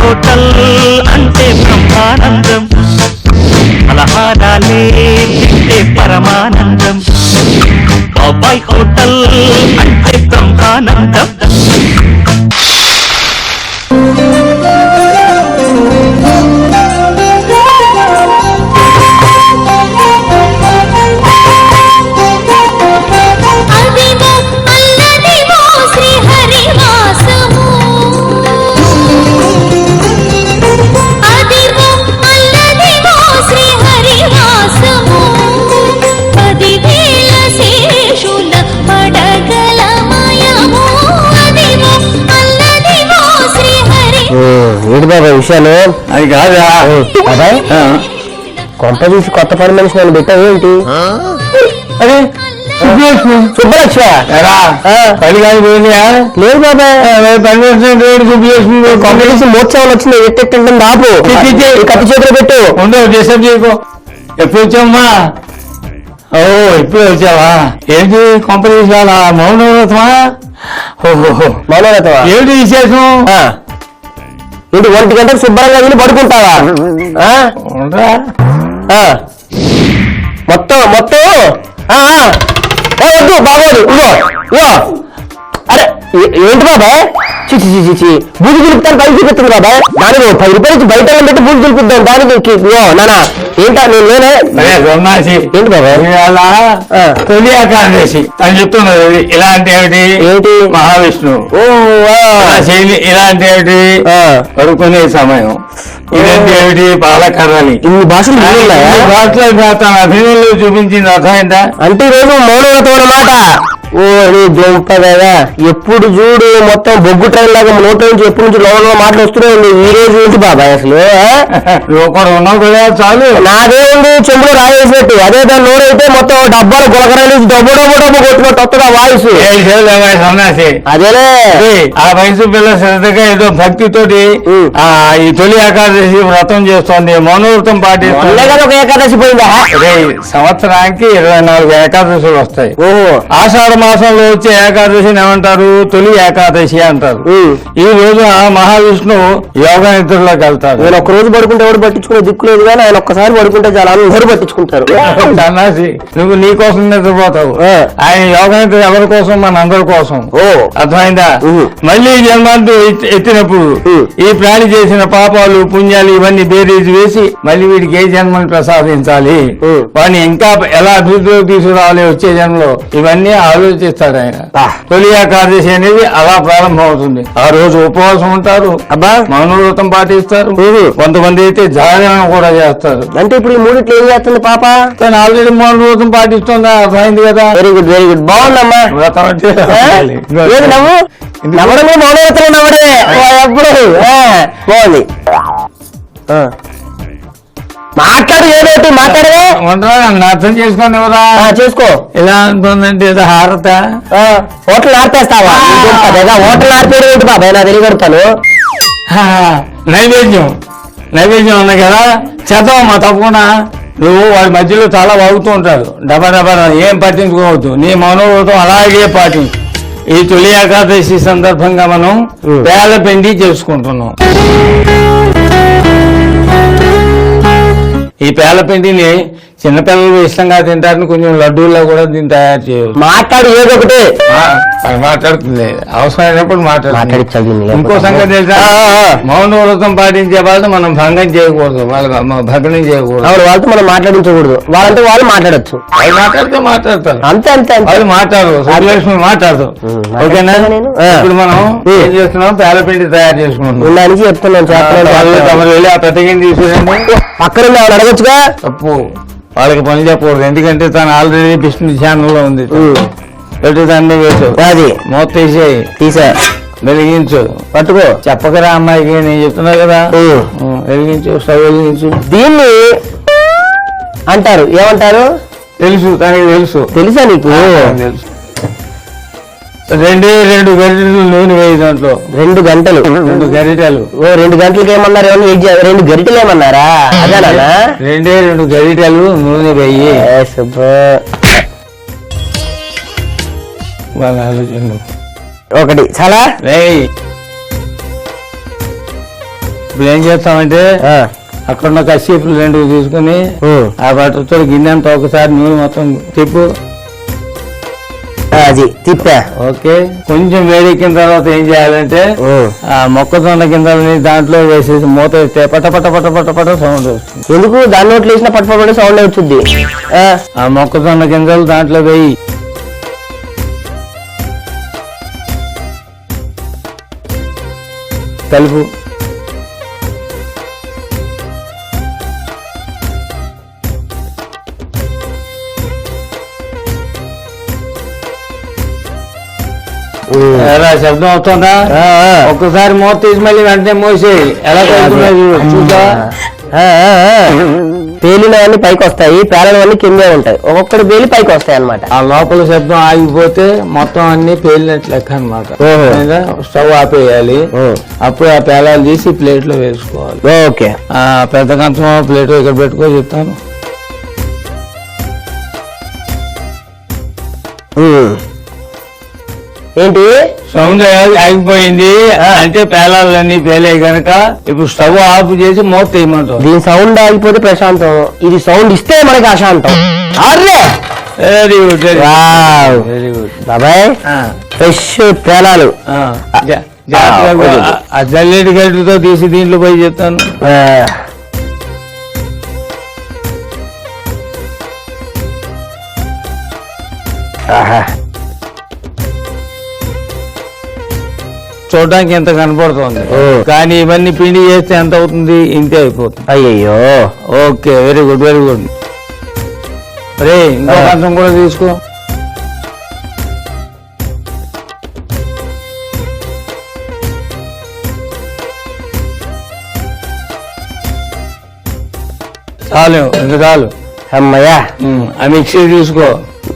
Hotel అంటే బ్రహ్మానందం, పలహారాలే తింటే పరమానందం. బాబాయ్ హోటల్ అంటే బ్రహ్మానందం. ఏంటి బాబా విషయాలు? అది కాదా బాబాయ్, కొంప చూసి కొత్త పని మనిషి నన్ను పెట్టావు ఏంటి? అదే సుబ్బలక్ష్మ పని కాదు పోయినాయా? లేదు బాబాయ్, పని సుబ్బలక్ష్మి కొంప చూసి మోత్సవాలు వచ్చినాయి. ఎట్టెట్టంటే ఆపు, కత్తి చేతిలో పెట్టు. ఉండవు డిస్టర్బ్ చేయకు. ఎప్పుడు వచ్చావమ్మా? ఓ ఎప్పుడు వచ్చావా? ఏంటి కొంప తీసాలా? మౌనవ్రతమా? మౌనవ్రతమా? ఏంటి విశేషం? ఇంటి 1 గంటకు శుభ్రంగా వెళ్ళి పడుకుంటావా? మొత్తం మొత్తం వద్దు బాగోదు. ఇగో అరే ఏంటి బాబాయ్? చిచి చిచి చిచి బూజు దులుపుతాను పైకి చూపిస్తుంది బాబాయ్. దానికి 10 రూపాయలు బయట పెట్టి బూజు దులుపుద్దాం. దానికి నానా ఏంటా నేనే ఏంటి బాబాయ్? తొలి ఏకాదశి అని చెప్తున్నది. ఇలాంటి ఏమిటి? ఏంటి? మహావిష్ణువు. ఇలాంటి ఏమిటి? పడుకునే సమయం. ఇలాంటి ఏమిటి? పాలకర్రని. ఇన్ని భాషలు అభినయంలో చూపించింది అర్థమైందా? అంటే ఈరోజు మౌనవ్రతం అన్నమాట. ఓ గొప్పగా ఎప్పుడు చూడు మొత్తం బొగ్గు ట్రైన్ లాగా నోట్ల నుంచి ఎప్పటి నుంచి లోపల మాటలు వస్తూనే ఉంది. ఈ రోజు ఏంటి బాబాయ్ అసలు? ఒకరు ఉన్నావు కదా చాలు. నాదే ఉంది చెంబులో రాయేసినట్టు. అదే దాని నోరైతే మొత్తం డబ్బాలు గులకరాలు డబ్బు డబ్బు డబ్బు కొట్టినట్టు వస్తుందా వాయిస్? సన్నాసి అదేలే. ఆ వయసు పిల్ల శ్రద్ధగా ఏదో భక్తితోటి ఈ తొలి ఏకాదశి వ్రతం చేస్తోంది. మౌనవ్రతం పాటిస్తుంది కదా. ఒక ఏకాదశి పోయిందా? సంవత్సరానికి 24 ఏకాదశులు వస్తాయి. ఓహో. ఆషాఢ మాసంలో వచ్చే ఏకాదశిని ఏమంటారు? తొలి ఏకాదశి అంటారు. ఈ రోజు మహావిష్ణువు యోగ నిద్రలోకి వెళ్తారు. నేను ఒక్క రోజు పడుకుంటే ఎవరు పట్టించుకునే దిక్కు లేదు, కానీ ఆయన ఒక్కసారి పడుకుంటే చాలా అందరూ పట్టించుకుంటారు. సన్నాసి నువ్వు నీ కోసం నిద్రపోతావు. ఆయన యోగ నిద్ర ఎవరి కోసం? మన అందరి కోసం. అర్థమైందా? మళ్ళీ జన్మాంతు ఎత్తినప్పుడు ఈ ప్రాణి చేసిన పాపాలు పుణ్యాలు ఇవన్నీ బేరీజు వేసి మళ్ళీ వీడికి ఏ జన్మని ప్రసాదించాలి, వాడిని ఇంకా ఎలా అభివృద్ధిలోకి తీసుకురావాలి వచ్చే జన్మలో, ఇవన్నీ ఆలోచిస్తాడు ఆయన. తొలి ఏకాదశి అనేది అలా ప్రారంభం అవుతుంది. ఆ రోజు ఉపవాసం ఉంటారు, మౌనవ్రతం పాటిస్తారు. కొంతమంది అయితే జాగరణ కూడా చేస్తారు. అంటే ఇప్పుడు ఈ మూడిట్లో ఏం చేస్తుంది పాప? తను ఆల్రెడీ మౌనవ్రతం పాటిస్తుందా? అర్థమైంది కదా. Very good very good. బాగుందమ్మా. వ్రతం అంటే నవ్వు నవ్వడమే మౌనవ్రతం నవ్వడే ఎప్పుడు బాగుంది. మాట్లాడు ఏదైతే మాట్లాడవే అర్థం చేసుకోండి ఎవరా చేసుకో. ఎలా అనుకుందంటే ఏదో హారత హోటల్ ఆర్పేస్తావా? హోటల్ ఆర్పేయడం ఏంటి బాబాయ్? నా తెలియగలుగుతాను. నైవేద్యం ఉన్నాయి కదా, చేద్దామమ్మా తప్పకుండా. నువ్వు వాడి మధ్యలో చాలా వాగుతూ ఉంటారు. డబా డబా ఏం పట్టించుకోవద్దు. నీ మౌనవ్రతం అలాగే పాటించు. ఈ తొలి ఏకాదశి సందర్భంగా మనం పేల పిండి చేసుకుంటున్నాం. ఈ పేల పిండిని చిన్నపిల్లలు ఇష్టంగా తింటారని కొంచెం లడ్డూల్లో కూడా దీన్ని తయారు చేయవచ్చు. మాట్లాడు ఏదో ఒకటి మాట్లాడుతుంది, అవసరమైనప్పుడు మాట్లాడించాలి. ఇంకో సంగతి తెలుసా? మౌనవ్రతం పాటించే వాళ్ళతో మనం భంగం చేయకూడదు, భగ్నం చేయకూడదు. వాళ్ళతో మనం మాట్లాడించకూడదు. వాళ్ళంటే వాళ్ళు మాట్లాడచ్చు. వాళ్ళు మాట్లాడితే మాట్లాడతారు. అంతే అంతే వాళ్ళు మాట్లాడరు. సుబ్బలక్ష్మి మాట్లాడదు. ఓకేనా? ఇప్పుడు మనం ఏం చేస్తున్నాం? పేల పిండి తయారు చేసుకుంటున్నాం. దానికి చెప్తున్నాను. తమరు వెళ్ళి ఆ పెద్దగిని తీసుకురండి. పక్కన వాళ్ళు అడగచ్చుగా. తప్పు, వాళ్ళకి పని చెప్పకూడదు. ఎందుకంటే తను ఆల్రెడీ విష్ణు ఛానల్లో ఉంది. పెట్టు దాన్ని పెట్టు. అది మూత తీసేయి. తీసా. వెలిగించు. పట్టుకో. చెప్పకరా అమ్మాయికి, నేను చెప్తున్నా కదా. వెలిగించు, స్టవ్ వెలిగించు. దీన్ని అంటారు ఏమంటారు? తెలుసు, తనకి తెలుసు. తెలుసా నీకు? తెలుసు. 2 గరిటెలు నూనె వేయి దాంట్లో. 2 గంటలు 2 గరిటెలు. 2 గంటలకి ఏమన్నారు? 2 గరిటెలు ఏమన్నారా? అదేనా? 2 గరిటెలు నూనె వేయి. వాళ్ళ ఆలోచన ఒకటి చాలా వేయి. ఇప్పుడు ఏం చేస్తామంటే అక్కడ ఉన్న కసిపులు 2 తీసుకుని ఆ బట్టతో గిన్నె అంతా ఒకసారి నూనె మొత్తం తిప్పు. అది తిప్పా. ఓకే, కొంచెం వేడెక్కిన తర్వాత ఏం చేయాలంటే ఆ మొక్కజొన్న గింజలని దాంట్లో వేసేసి మూత వేస్తే పట పట పట పట పట సౌండ్ వస్తుంది. ఎందుకు దాని నోట్లు వేసిన పట్టుపడి సౌండ్ వచ్చింది? ఆ మొక్కజొన్న గింజలు దాంట్లో వేయి. కలుపు. ఎలా శబ్దం అవుతుందా? ఒక్కసారి మూత తీసి మళ్ళీ వెంటనే మోసేయి. ఎలా కలుగుతున్నాయి చూసా? పేలినవన్నీ పైకి వస్తాయి, పేలనవన్నీ కిందే ఉంటాయి. ఒక్కొక్కటి పేలి పైకి వస్తాయి అన్నమాట. ఆ లోపల శబ్దం ఆగిపోతే మొత్తం అన్ని పేలినట్లు లెక్క అనమాట. స్టవ్ ఆపేయాలి. అప్పుడు ఆ పేలాలు తీసి ప్లేట్ లో వేసుకోవాలి. ఓకే, ఆ పెద్ద కంచం ప్లేట్ ఇక్కడ పెట్టుకో చెప్తాను. ఏంటి సౌండ్ ఆగిపోయింది అంటే పేలాలన్నీ పేలాయి కనుక ఇప్పుడు స్టవ్ ఆఫ్ చేసి మూత తీయమంటాం. దీని సౌండ్ ఆగిపోతే ప్రశాంతం, ఇది సౌండ్ ఇస్తే మనకి అశాంతం. అర్రే వెరీ గుడ్, వెరీ గుడ్ బాబాయ్. ఫ్రెష్ పేలాలు ఆ జల్లెడి గడ్డితో తీసి దీంట్లో పోయి చెప్తాను. చూడడానికి ఎంత కనపడుతుంది, కానీ ఇవన్నీ పిండి చేస్తే ఎంత అవుతుంది? ఇంతే అయిపోతుంది. అయ్యయ్యో. Okay, very good, very good. రే ఇంకో కంచం కూడా తీసుకో. చాలు, ఇంకా చాలు. అమ్మయ్యా. ఆ మిక్సీ తీసుకో.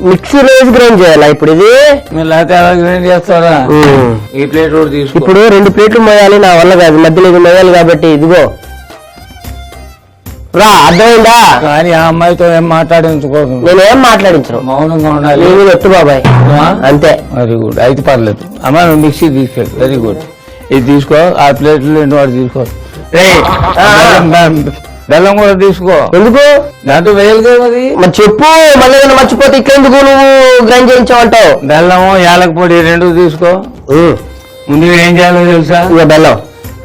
మిక్సీ వేసి గ్రైండ్ చేయాలా ఇప్పుడు ఇది? లేకపోతే ఎలా గ్రైండ్ చేస్తారా? ఈ ప్లేట్ కూడా తీసుకో. ఇప్పుడు 2 ప్లేట్లు మోయాలి, నా వల్ల కాదు, మధ్యలో ఇది మోయాలి కాబట్టి ఇదిగో రా. అర్థమైందా? కానీ ఆ అమ్మాయితో ఏం మాట్లాడించుకోదు. నేనేం మాట్లాడించను, మౌనంగా ఉండాలి. నేను ఎట్టు బాబాయ్ అంతే. వెరీ గుడ్, అయితే పర్లేదు. అమ్మా నువ్వు మిక్సీ తీసుకెళ్ళి. వెరీ గుడ్, ఇది తీసుకో. ఆ ప్లేట్లు 2 వాడు తీసుకో. బెల్లం కూడా తీసుకో. ఎందుకు? దాంట్లో వేయాలి కదా అది. మరి చెప్పు, మళ్ళీ ఏదైనా మర్చిపోతే ఇక్కడెందుకు నువ్వు గ్రైండ్ చేయించావంటావు? బెల్లము యాలక పొడి 2 తీసుకో. ముందు ఏం చేయాలో తెలుసా? ఇక బెల్లం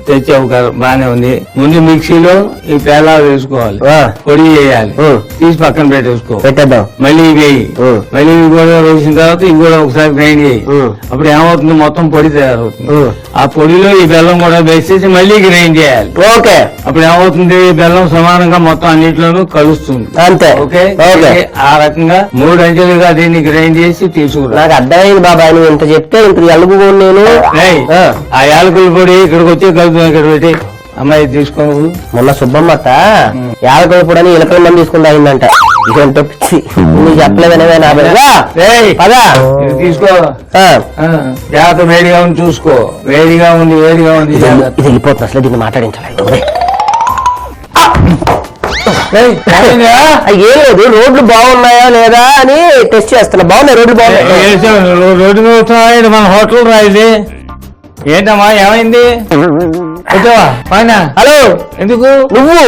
తెచ్చావు కదా, బానే ఉంది. ముందు మిక్సీలో ఈ పేలాలు వేసుకోవాలి, పొడి చేయాలి, తీసి పక్కన పెట్టేద్దాం. మళ్ళీ ఇవి వేయి. మళ్ళీ ఇవి కూడా వేసిన తర్వాత ఇవి కూడా ఒకసారి గ్రైండ్ చేయి. అప్పుడు ఏమవుతుంది? మొత్తం పొడి తయారవుతుంది. ఆ పొడిలో ఈ బెల్లం కూడా వేసేసి మళ్ళీ గ్రైండ్ చేయాలి. ఓకే. అప్పుడు ఏమవుతుంది? బెల్లం సమానంగా మొత్తం అన్నిట్లోనూ కలుస్తుంది. అంతే. ఓకే. ఆ రకంగా 3 అంచెలుగా దీన్ని గ్రైండ్ చేసి తీసుకురా. నాకు అర్థమైంది బాబాయ్, నువ్వు ఇంత చెప్తే ఇంత ఎలుగుకోను నేను. ఆ యాలకుల పొడి ఇక్కడికి వచ్చి కలుపుతుంది. ఇక్కడ పెట్టి అమ్మాయి తీసుకో. మొన్న సుబ్బమ్మత్త యాలకుల పొడి అని ఎలకల మంది తీసుకుని అయిందంట. ఇదంతా పిచ్చి, నువ్వు చెప్పలేదనే నా పదా తీసుకో. జాగ్రత్త, వేడిగా ఉంది చూసుకో. వేడిగా ఉంది, వేడిగా ఉంది. ఇది వెళ్ళిపోతుంది అసలు, దీన్ని మాట్లాడించాలి. ఏం లేదు, రోడ్లు బాగున్నాయా లేదా అని టెస్ట్ చేస్తున్నా. బాగున్నాయి రోడ్లు, బాగున్నాయి. రోడ్డు మీద వస్తున్నాయి, మన హోటల్ రాయిది. ఏంటమ్మా ఏమైంది? వచ్చావా పైన? హలో, ఎందుకు? నువ్వు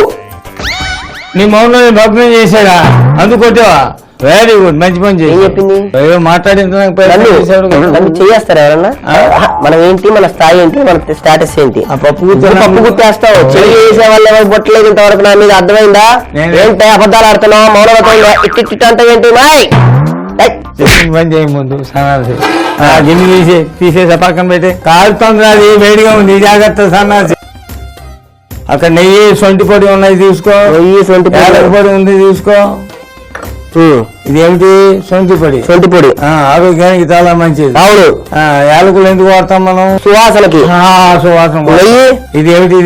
నీ మౌనంలో భగ్నం చేశాడా? అందుకు కొట్టావా? వెరీ గుడ్, మంచి పని చేసి. ఏం చెప్పింది? మాట్లాడింది చేస్తారా ఎవరన్నా? మనం ఏంటి, మన స్థాయి ఏంటి, మన స్టేటస్ ఏంటి? పప్పు గుర్తేస్తావు. చెయ్యి చేసే వాళ్ళు ఎవరు బొట్టలేదు ఇంతవరకు. నా మీద అర్థమైందా? ఏంటి అబద్ధాలు ఆడుతున్నావు? మౌనవతంగా ఇట్టి అంటే ఏంటి? పని చేయ ముందు సన్నాసి గిన్నె తీసేసా పక్కన పెట్టి. కాలుతుంది, అది వేడిగా ఉంది, జాగ్రత్త సన్నాసి. అక్కడ నెయ్యి, సొంటి పొడి ఉన్నాయి తీసుకో. నెయ్యి, సొంటి పొడి ఉంది తీసుకో. ఇదేమిటి? సొంటి పొడి. సొంటి పొడి ఆరోగ్యానికి చాలా మంచిది. అవును. యాలకులు ఎందుకు వాడతాం మనం? సువాసనకి. సువాసన. ఇది ఏమిటి?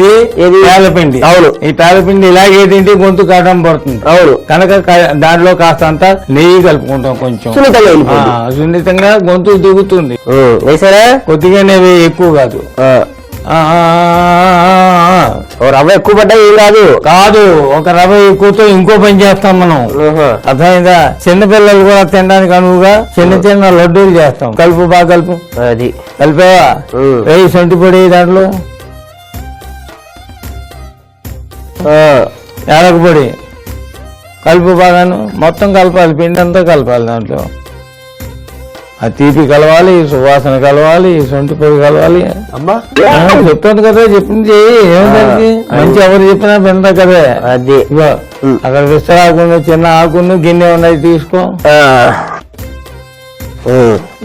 ఇది పేలపిండి. అవును. ఈ పేలపిండి ఇలాగే తింటే గొంతు కాటం పడుతుంది. అవును. కనుక దాంట్లో కాస్త అంతా నెయ్యి కలుపుకుంటాం కొంచెం. సున్నితంగా గొంతు దిగుతుంది. కొద్దిగా నెయ్యి, ఎక్కువ కాదు. రవ్వ ఎక్కువ పడ్డా ఏం కాదు. కాదు, ఒక రవ్వ ఎక్కువతో ఇంకో పని చేస్తాం మనం. అర్థమైందా? చిన్నపిల్లలు కూడా తినడానికి అనువుగా చిన్న చిన్న లడ్డూలు చేస్తాం. కలుపు, బాగా కలుపు. అది కలిపావా? వేయి సొంటి పొడి దాంట్లో. యాలక పొడి కలుపు బాగాను, మొత్తం కలపాలి, పిండి అంతా కలపాలి. దాంట్లో ఆ తీపి కలవాలి, సువాసన కలవాలి, సొంటి పొడి కలవాలి. అమ్మా చెప్తాను కదా, చెప్పింది ఏమిటి మంచి ఎవరు చెప్పినా విందా కదా. అది ఇగో అక్కడ విస్తరాకుండా చిన్న ఆకును గిన్నె ఉన్నాయి తీసుకో,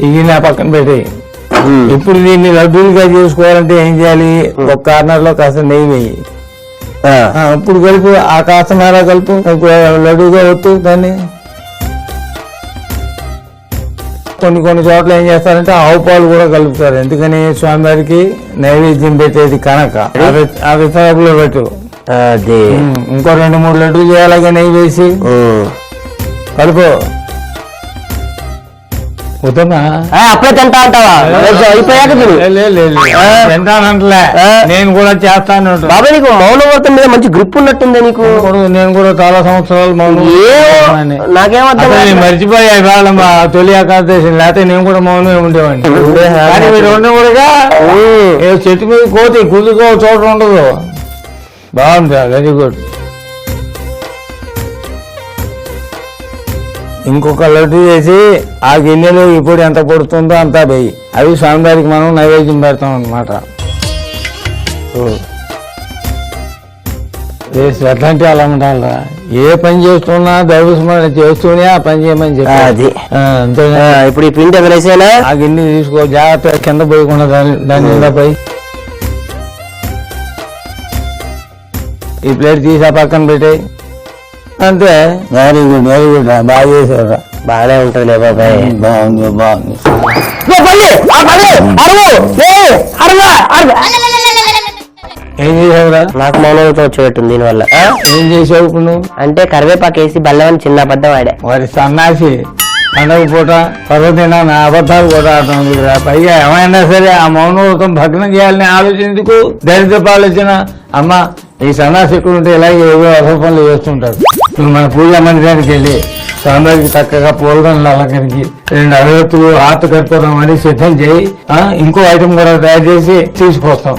ఈ గిన్నె పక్కన పెట్టి. ఇప్పుడు దీన్ని లడ్డూలుగా చేసుకోవాలంటే ఏం చేయాలి, ఒక కార్నర్ లో కాస్త నెయ్యి వేయి, ఇప్పుడు కలుపు, ఆ కాస్త మేర కలుపు, లడ్డూగా వద్దు దాన్ని. కొన్ని చోట్ల ఏం చేస్తారంటే ఆవు పాలు కూడా కలుపుతారు. ఎందుకని స్వామివారికి నైవేద్యం పెట్టేది కనుక ఆ విస్తరాకులో పెట్టు. అది ఇంకో 2-3 లడ్డూలు చేయాలి, నెయ్యి వేసి కలుపు. వద్దమ్మా, అప్పుడే తింటా అంటావా? అయిపోయాక తింటానంటలే, నేను కూడా చేస్తాను. బాబాయ్ నీకు మౌనవ్రతం మీద మంచి గ్రిప్ ఉన్నట్టుంది నీకు. నేను కూడా చాలా సంవత్సరాలు మౌనం, నాకేమర్థం మర్చిపోయా ఇవాళ మా తొలి ఏకాదశి, లేకపోతే నేను కూడా మౌనమే ఉండేవాడిని. కానీ మీరు ఉండకూడగా చెట్టు మీద కోతి కుదుకో చోట ఉండదు. బాగుంది, వెరీ గుడ్. ఇంకొక లడ్డు చేసి ఆ గిన్నెలో ఇప్పుడు ఎంత పడుతుందో అంతా వేయి. అవి స్వామివారికి మనం నైవేద్యం పెడతాం అన్నమాట. ఎట్లాంటి అలా ఉండాలా, ఏ పని చేస్తున్నా దైవస్మరణ చేస్తూనే ఆ పని చేయమని చెప్పి. అంతేనా? ఇప్పుడు ఈ పిండి ఎదురేసేనా? ఆ గిన్నె తీసుకో, జాగ్రత్త కింద పోయకుండా దాని మీద పోయి. ఈ ప్లేట్ తీసి ఆ పక్కన పెట్టాయి. అంతే, వెరీ గుడ్, వెరీ గుడ్, బాగా చేసారా. బాగానే ఉంటదిలే బాబాయ్. బాగుంది, బాగుంది. ఏం చేసావురా? నాకు మౌనంతో వచ్చేటట్టుంది దీనివల్ల. ఏం చేసావు ఇప్పుడు నువ్వు? అంటే కరివేపాకు వేసి బెల్లం చిన్న అబద్ధం ఆడా. వారి సన్నాసి పండగ పూట పర్వదిన నా అబద్ధాలు కూడా ఆడటం. పైగా ఏమైనా సరే ఆ మౌనవ్రతం భగ్నం చేయాలని ఆలోచించుకు దరిద్రపు ఆలోచన. అమ్మ, ఈ సన్నాసి ఇక్కడ ఉంటే ఇలాగే ఏవో అసలు చేస్తుంటారు. నువ్వు మన పూజా మందిరానికి వెళ్ళి స్వామివారికి చక్కగా పూలదండలు అలంకరించి 2 అగరత్తులు ఆత కర్పూరం అని సిద్ధం చేయి. ఇంకో ఐటమ్ కూడా తయారు చేసి తీసుకొస్తాం.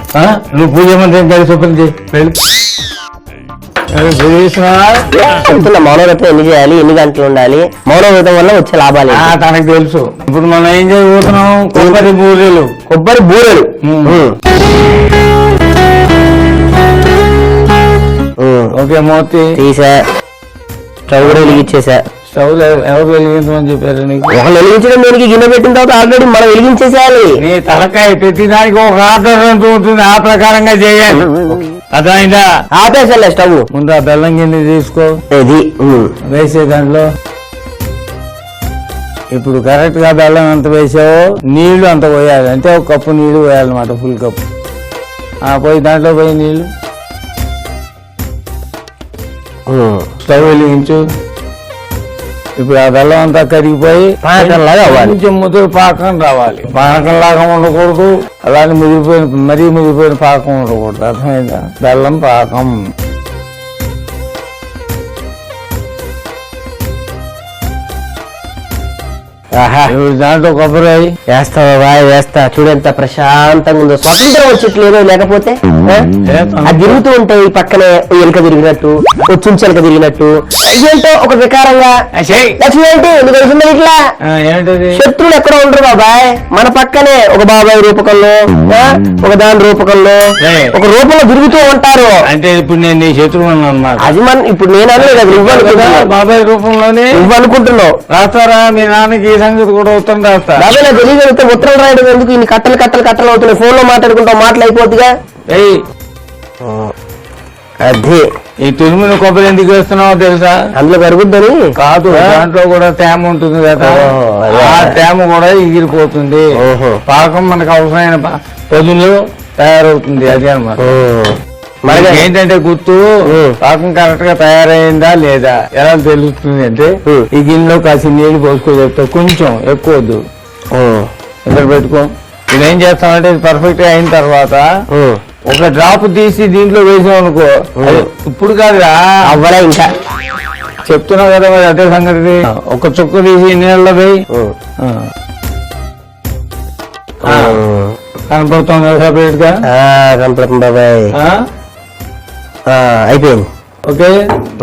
నువ్వు పూజా మందిరం కలిసి శుభ్రం చేయి. చెప్తున్నా మౌనవ్రతం ఎన్ని చేయాలి, ఎన్ని గంటలు ఉండాలి, మౌనవ్రతం వల్ల వచ్చే లాభాలు తనకు తెలుసు. ఇప్పుడు మనం ఏం చేయబోతున్నాం? కొబ్బరి బూరెలు. కొబ్బరి బూరెలు. ఓకే, మూర్తి తీసా, స్టవ్ కూడా వెలిగించేసా. స్టవ్ ఎవరు వెలిగించమని చెప్పారు నీకు? ఒకళ్ళు వెలిగించడం దేనికి, గిన్నె పెట్టిన తర్వాత ఆల్రెడీ మనం వెలిగించేసేయాలి. నీ తలకాయ ప్రతి దానికి ఒక ఆర్డర్ ఉంటుంది, ఆ ప్రకారంగా చేయాలి. అర్థమైందా? ఆపేసాలే స్టవ్. ముందు ఆ బెల్లం గిన్నె తీసుకో, ఇది వేసే దాంట్లో. ఇప్పుడు కరెక్ట్ గా బెల్లం ఎంత వేసావో నీళ్లు అంత పోయాలి. అంటే 1 కప్పు నీళ్లు పోయాలన్నమాట, ఫుల్ కప్పు. పోయి దాంట్లో పోయి నీళ్లు. స్టవ్ వెలిగించు. ఇప్పుడు ఆ బెల్లం అంతా కరిగిపోయి పాకంలాగా కొంచెం ముదురు పాకం రావాలి. పాకంలాగా ఉండకూడదు, అలానే మరీ ముదిరిపోయిన పాకం ఉండకూడదు. అర్థమైందా? బెల్లం పాకం. ఇప్పుడు దాంట్లో కొబ్బరి వేస్తావా బాయ్? వేస్తా. చూడు ఎంత ప్రశాంతంగా ఉందో. స్వతంత్రం వచ్చేట్లేదు, లేకపోతే అది తిరుగుతూ ఉంటాయి పక్కనే, ఎలుక తిరిగినట్టు, చుంచెలక తిరిగినట్టు. ఏంటో ఒక వికారంగా. లక్ష్మి ఏంటి నీకు తెలిసిందా? ఇట్లా ఏంటది? శత్రువులు ఎక్కడ ఉండరు బాబాయ్, మన పక్కనే ఒక బాబాయ్ రూపకంలో, ఒక దాని రూపకంలో, ఒక రూపంలో తిరుగుతూ ఉంటారు. అంటే ఇప్పుడు నేను నీ శత్రువు అన్నమాట. అది మన ఇప్పుడు నేను అనలేదు, బాబాయ్ రూపంలోనే నువ్వు అనుకుంటున్నావు. రాస్తారా మీ నాన్నకి ఈ సంగతి కూడా ఉత్తరం రాస్తా. బాబాయ్ నాకు తెలియగలిగితే ఉత్తరం రాయడం ఎందుకు? ఇన్ని కట్టలు అవుతున్నాయి. ఫోన్ లో మాట్లాడుకుంటావు, మాటలు అయిపోతుందిగా. అది ఈ తురుముని కొబ్బరి ఎందుకు వేస్తున్నావో తెలుసా? అందులో కరుగుద్దని కాదు, దాంట్లో కూడా తేమ ఉంటుంది కదా, ఆ తేమ కూడా ఎగిరిపోతుంది. పాకం మనకు అవసరమైన పదులు తయారవుతుంది. అది అన్నమాట. మనకి ఏంటంటే గుర్తు, పాకం కరెక్ట్ గా తయారైందా లేదా ఎలా తెలుస్తుంది అంటే, ఈ గిన్నెలో కాసి నీళ్లు పోసుకో చెప్తా. కొంచెం ఎక్కువ వద్దు, ఇక్కడ పెట్టుకో. ఇదేం చేస్తామంటే పర్ఫెక్ట్ గా అయిన తర్వాత ఒక డ్రాప్ తీసి దీంట్లో వేసాం అనుకో, ఇప్పుడు కాదురా అవ్వలే ఇంకా చెప్తున్నావు కదా మరి అదే సంగతి. ఒక చుక్క తీసి నీళ్ళలో పోయి కనపడుతుంది సపరేట్ గా. కనపడుతుంది బాబాయ్. అయిపోయింది. Okay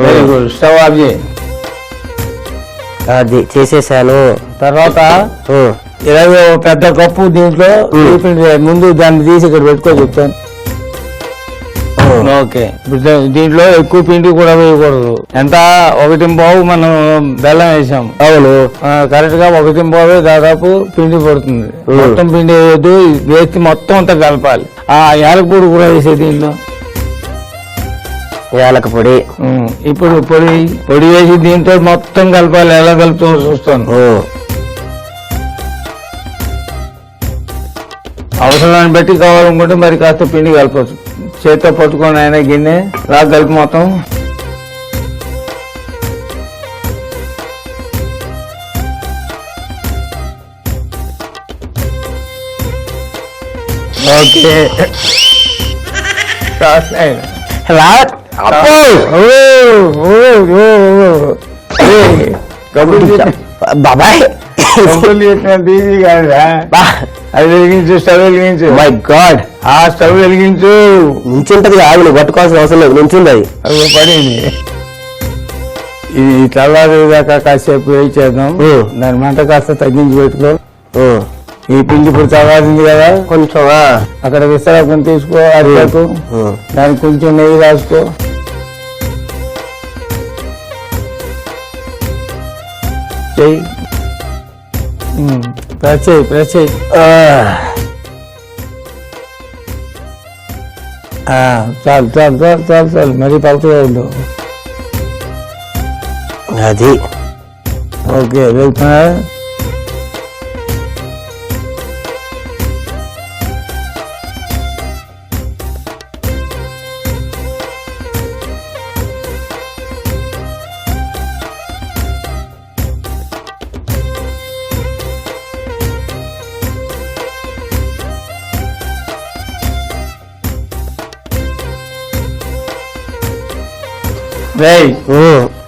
very good. Stove off చేయి. అది చేసేసాను. తర్వాత ఇలాగే పెద్ద కప్పు దీంట్లో ముందు దాన్ని తీసి ఇక్కడ పెట్టుకో చెప్తాను. ఓకే ఇప్పుడు దీంట్లో ఎక్కువ పిండి కూడా వేయకూడదు. ఎంత 1.5 మనం బెల్లం వేసాం. అవును కరెక్ట్ గా 1.5 దాదాపు పిండి పడుతుంది. మొత్తం పిండి వేయద్దు, వేసి మొత్తం అంతా కలపాలి. ఆ యాలకపొడి కూడా వేసే దీంట్లో. యాలక పొడి. ఇప్పుడు పొడి వేసి దీంతో మొత్తం కలపాలి. ఎలా కలుపుతామో చూస్తాను. అవసరాన్ని బట్టి కావాలనుకుంటే మరి కాస్త పిండి కలపచ్చు. చేతితో పట్టుకొని ఆయన గిన్నె రా కలిపి మొత్తం. ఓకే బాబాయ్ ఈజీ కాదురా. అది వెలిగించు, స్టవ్ వెలిగించు. మై గాడ్, ఆ స్టవ్ వెలిగించు. నుంచుంటది కాదు, నువ్వు పట్టుకోవాల్సిన అవసరం లేదు, నుంచుంది అది. అది పడింది. ఇది చల్లారేదాకా కాసేపు వేయి చేద్దాం. దాని మంట కాస్త తగ్గించి పెట్టుకో. ఈ పిండి ఇప్పుడు చల్లారింది కదా, కొంచెం అక్కడ విస్తరాకుని తీసుకో. అరిటాకు దానికి కొంచెం నెయ్యి రాసుకో. చెయ్యి, ప్రెస్ చేయి, ప్రెస్ చేయి. చాలు చాలు చాలు చాలు చాలు, మరీ పలుచగా ఉండు. అది ఓకే వెళ్తున్నా.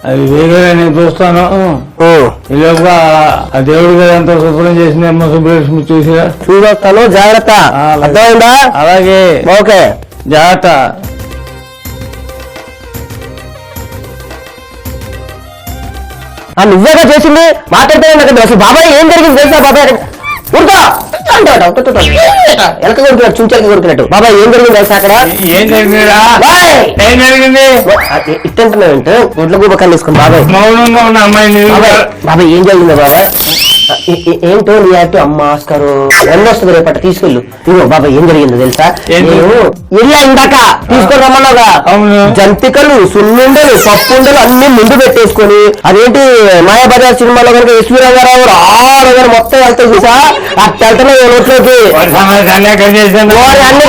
అది వేగంగా నేను చూస్తాను. ఈలోగా ఆ దేవుడి గారు ఎంత శుభ్రం చేసిందేమో సుబ్బలక్ష్మి చూస్తాను. జాగ్రత్త, అర్థమైందా? అలాగే ఓకే జాగ్రత్త. నువ్వేగా చేసింది, మాట్లాడితే నాకు అసలు బాబాయ్ ఏం జరిగింది తెలుసా? బాబాయ్ ఊరుకో ఎలక కొడుకున్నట్టు, చూచాలకి కొడుకున్నట్టు. బాబాయ్ ఏం జరిగింది తెలుసా అక్కడ? ఏం జరిగిందిరా? ఏం జరిగింది? ఇట్టంటున్నావంటే ఒడ్ల గూబకాలు తీసుకుని బాబాయ్ మౌనంగా ఉన్న అమ్మాయిని. బాబాయ్ ఏం జరిగింది బాబాయ్? ఏంటో నీ యాక్టివ్ అమ్మ ఆస్కారు ఎన్ని వస్తుంది రేపటి తీసుకెళ్ళు. ఇగో బాబాయ్ ఏం జరిగిందో తెలుసా? ఇలా ఇందాక తీసుకొని రమ్మన్నావుగా, జంతికలు, సున్నుండలు, పప్పుండలు అన్ని ముందు పెట్టేసుకొని, అదేంటి మాయాబజార్ సినిమాలో కనుక ఎస్వి రంగారావు గారు మొత్తం వెళ్తాయి చూసా, అట్లా వెళ్తున్నాయి నోట్లోకి. అన్ని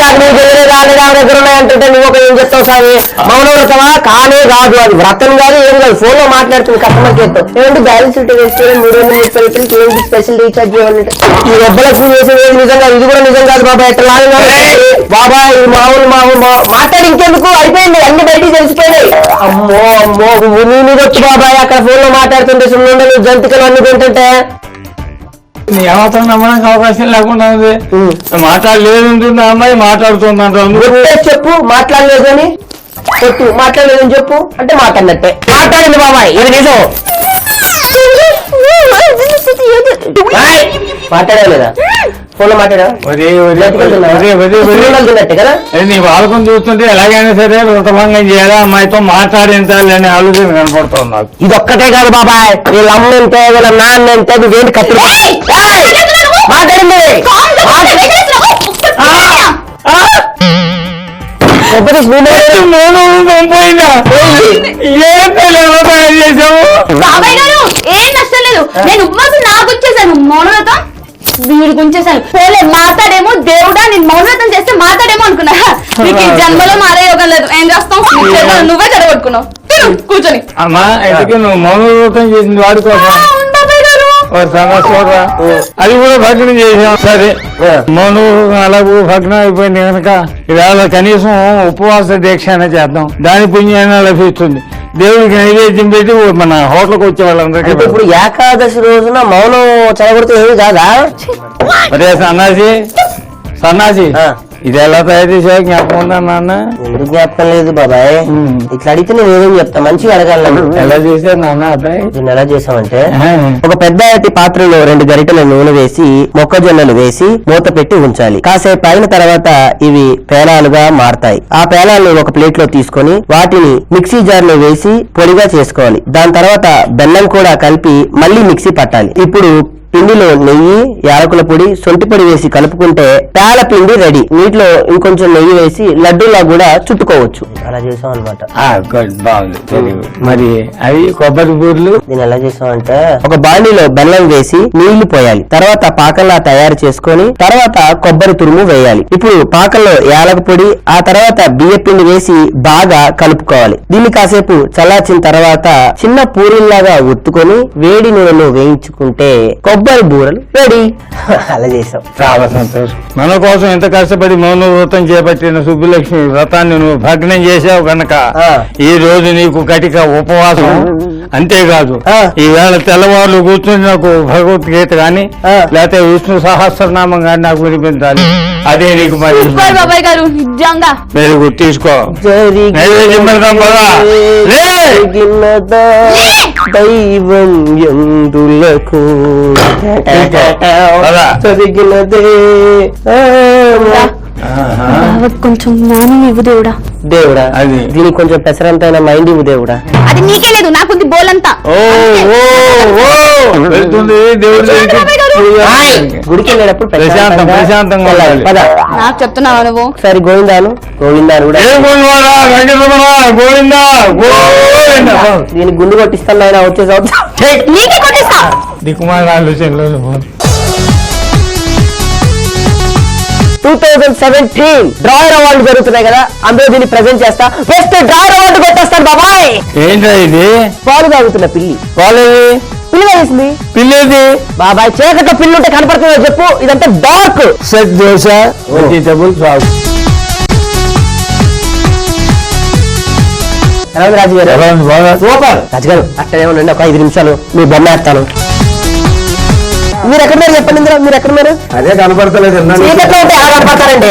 కాదు నువ్వు దగ్గర ఉన్నాయంటే నువ్వు ఒక ఏం చెప్తావు సామి? మౌన వ్రతమా? కానే కాదు, అది వ్రతం కాదు, ఏం కాదు. ఫోన్ లో మాట్లాడుతుంది కస్టమర్ కేర్ తో. ఏంటి బ్యాలెన్స్ రెస్టారెంట్ స్పెషల్ రీఛార్జ్ చేయాలంటే ఈ డబ్బులకు చేసేది నిజంగా, ఇది కూడా నిజం కాదు బాబాయ్. ఎట్లా బాబాయ్ మామూలు మాట్లాడి ఇంకెందుకు, అయిపోయింది, అన్ని బయటికి తెలిసిపోయినాయి. అమ్మో అమ్మో నీకు వచ్చి బాబాయ్ అక్కడ ఫోన్ లో మాట్లాడుతుంటే సున్నుండలు, జంతికలు అన్ని తింటుంటే నీ అవసరం నమ్మడానికి అవకాశం లేకుండా ఉంది. మాట్లాడలేదు అమ్మాయి మాట్లాడుతుందంటారు. చెప్పు మాట్లాడలేదు అని చెప్పు, మాట్లాడలేదని చెప్పు అంటే మాట్లాడినట్టే. మాట్లాడింది బాబాయ్, ఇది నిజం. మాట్లాడలేదా? ఫోన్ లో మాట్లాడా? నీ బాలకం చూస్తుంటే ఎలాగైనా సరే వృతభంగం చేయాలా, అమ్మాయితో మాట్లాడించాలి అనే ఆలోచన కనపడుతుంది నాకు. ఇది ఒక్కటే కాదు బాబాయ్, వీళ్ళ అమ్మ ఎంతే, వీళ్ళ నాన్న ఎంతే, నువ్వేంటి కత్తి మాట్లాడింది. బాబాయ్ గారు ఏం నష్టం లేదు, నేను ఉపవాసం నాకు వచ్చేసాను, మౌనవ్రతం వీడికి ఉంచేసాను. పోలే మాట్లాడేమో దేవుడా, నేను మౌనవ్రతం చేస్తే మాట్లాడేమో అనుకున్నా. నీకు ఈ జన్మలో మారే యోగం లేదు. ఏం చేస్తావు? నువ్వే చెడగొట్టుకున్నావు. కూర్చొని అమ్మా ఎందుకు నువ్వు మౌనవ్రతం చేసింది వాడి కోసం? అది కూడా భగ్నం చేసాం. సరే మౌను అలాగూ భగ్నం అయిపోయింది కనుక ఇవాళ కనీసం ఉపవాస దీక్ష అనే చేద్దాం, దాని పుణ్యాన్ని లభిస్తుంది. దేవుడికి నైవేద్యం పెట్టి మన హోటల్కి వచ్చే వాళ్ళందరికీ. ఇప్పుడు ఏకాదశి రోజున మౌనం చెడగొడితే ఏమి కాదా? అరే సన్నాసి ఇది ఎలా తయారు చేసావు జ్ఞాపకం ఉందా నాన్న? ఎందుకు జ్ఞాపకం లేదు బాబాయ్? ఇట్లా అడిగితే నేను ఏమేమి చెప్తా, మంచిగా అడగాలను. ఎలా చేశారు నాన్న అబ్బాయి? దీన్ని ఎలా చేసామంటే, ఒక పెద్ద అట్టి పాత్రలో 2 గరిటెల నూనె వేసి మొక్కజొన్నలు వేసి మూత పెట్టి ఉంచాలి. కాసేపు అయిన తర్వాత ఇవి పేలాలుగా మారతాయి. ఆ పేలాలను ఒక ప్లేట్ లో తీసుకొని వాటిని మిక్సీ జార్ లో వేసి పొడిగా చేసుకోవాలి. దాని తర్వాత బెల్లం కూడా కలిపి మళ్ళీ మిక్సీ పట్టాలి. ఇప్పుడు పిండిలో నెయ్యి, యాలకుల పొడి, సొంటి పొడి వేసి కలుపుకుంటే పేల పిండి రెడీ. నీటిలో ఇంకొంచెం నెయ్యి వేసి లడ్డూలా కూడా చుట్టుకోవచ్చు. అలా చేసాం అనమాట. బాగుంది. మరి అవి కొబ్బరి బూర్లు దీన్ని ఎలా చేసామంటే, ఒక బాండీలో బెల్లం వేసి నీళ్లు పోయాలి. తర్వాత పాకంలా తయారు చేసుకొని తర్వాత కొబ్బరి తురుము వేయాలి. ఇప్పుడు పాకంలో యాలక పొడి, ఆ తర్వాత బియ్య పిండి వేసి బాగా కలుపుకోవాలి. దీన్ని కాసేపు చల్లార్చిన తర్వాత చిన్న పూరీల్లాగా ఒత్తుకొని వేడి నూనెలో వేయించుకుంటే కొబ్బరి బూరలు రెడీ. అలా చేసాం. చాలా సంతోషం. మన కోసం ఎంత కష్టపడి మౌన వ్రతం చేపట్టిన సుబ్బులక్ష్మి వ్రతాన్ని నువ్వు భగ్నం చేసావు కనుక ఈ రోజు నీకు కటిక ఉపవాసం. అంతేకాదు ఈవేళ తెల్లవారులు కూర్చొని నాకు భగవద్గీత గాని లేకపోతే విష్ణు సహస్రనామం గాని నాకు వినిపించాలి. అదే నీకు మరి బాబాయ్ గారు నిజంగా వెరీ గుడ్. తీసుకో. దైవం ఎందులకు జరిగినదే. కొంచెం జ్ఞానం ఇవ్వు దేవుడా. దేవుడా, అది దీనికి కొంచెం పెసరంతైన మైండ్ ఇవ్వు దేవుడా. అది నీకే లేదు, నాకుంది బోలంతా. గుడికి వెళ్ళేటప్పుడు ప్రశాంతంగా నాకు చెప్తున్నావా నువ్వు? సరే గోవిందాను కూడా దీనికి గుండు కొట్టిస్తాను ఆయన వచ్చే సంవత్సరం నీకే కొట్టేస్తా. దిక్కుమాల ఆలోచనలు. 2017 డ్రాయర్ అవార్డు జరుగుతున్నాయి కదా, అందులో దీన్ని ప్రెజెంట్ చేస్తా. బెస్ట్ డ్రాయర్ అవార్డు కొట్టేస్తాను బాబాయ్. ఏంటో ఇది? పాలు తాగుతున్న పిల్లి. పిల్లి వేసింది. పిల్లేది బాబాయ్, చీకట్లో పిల్లి ఉంటే కనపడుతుందో చెప్పు. ఇదంతా డార్క్. సెట్ దోశ వెజిటబుల్ సాగు. రాజు గారు సూపర్. రాజు గారు అట్లనే ఉండండి, ఒక 5 నిమిషాలు మీ బొమ్మ వేస్తాను. మీరు ఎక్కడ చెప్పండి, మీరు ఎక్కడ? అదే కనపడతలేదు. చీకట్లో ఉంటే ఎలా కనపడతారండి?